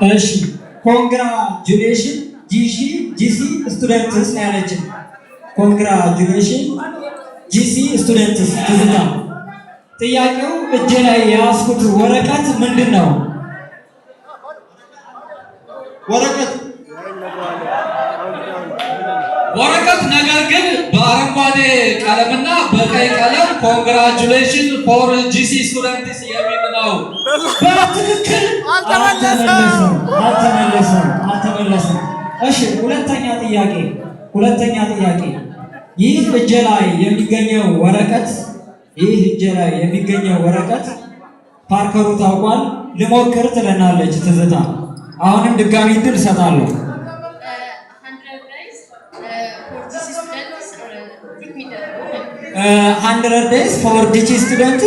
እሺ ኮንግራጁሌሽን ጂሲ ስቱደንትስ ነው ያለችን። ኮንግራጁሌሽን ጂሲ ስቱደንትስ ትዝታ። ጥያቄው እጄ ላይ የያዝኩት ወረቀት ምንድን ነው? ወረቀት ነገር ግን በአረንጓዴ ቀለምና በቀይ ቀለም ኮንግራጁሌሽን ፎር ጂሲ ስቱደንትስ የሚል ነው። በትክክል አልተመለሰም። እሺ ሁለተኛ ጥያቄ ይህ እጄ ላይ የሚገኘው ወረቀት ፓርከሩ ታውቋል? ልሞክር ትለናለች ትዝታ። አሁንም ድጋሚ እድል እሰጣለሁ። 100 days for GC students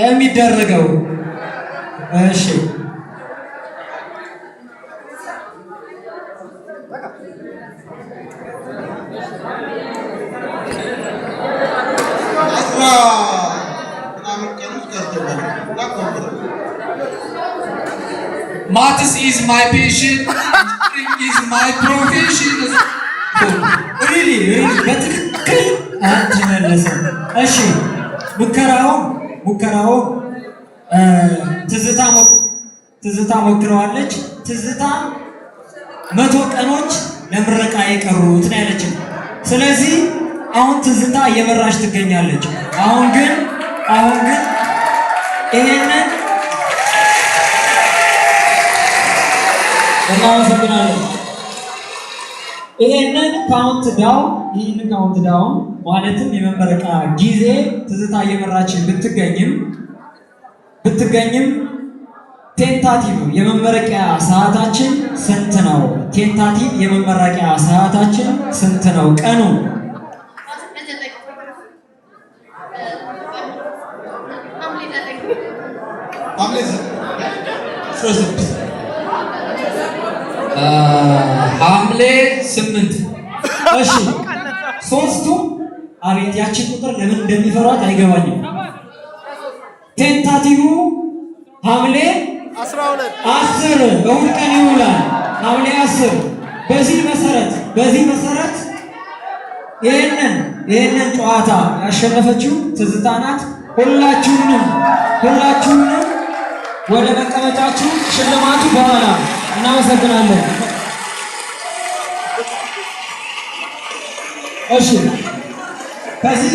የሚደረገው። እሺ Maths is my passion, is my profession. really በትክክል አልተመለሰም። እሺ ሙከራው ትዝታ ሞክረዋለች። ትዝታ 100 ቀኖች ለምረቃ የቀሩት ነው ያለችው። ስለዚህ አሁን ትዝታ እየመራች ትገኛለች። አሁን ግን ይሄንን እናመሰግናለን። ይሄንን ካውንት ዳውን ማለትም የመመረቃ ጊዜ ትዝታ እየመራችን ብትገኝም ቴንታቲቭ የመመረቂያ ሰዓታችን ስንት ነው? ቴንታቲቭ የመመረቂያ ሰዓታችን ስንት ነው? ቀኑ ሐምሌ 8። እሺ ሶስቱ አቤት ያችን ቁጥር ለምን እንደሚፈሯት አይገባኝም። ቴንታቲቭ ሐምሌ 10 እሑድ ቀን ይውላል። ሐምሌ 10 በዚህ መሰረት ይህንን ጨዋታ ያሸነፈችው ትዝታ ናት። ሁላችሁንም ወደ መቀመጫችሁ ሽልማቱ በኋላ እናመሰግናለን። እሺ ከዚህ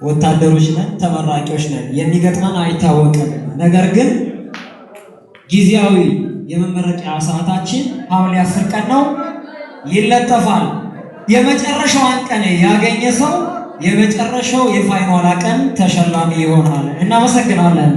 ወታደሮች ነን፣ ተመራቂዎች ነን። የሚገጥመን አይታወቅም። ነገር ግን ጊዜያዊ የመመረቂያ ሰዓታችን ሐምሌ 10 ቀን ነው፣ ይለጠፋል። የመጨረሻዋን ቀን ያገኘ ሰው የመጨረሻው የፋይናል ቀን ተሸላሚ ይሆናል። እናመሰግናለን።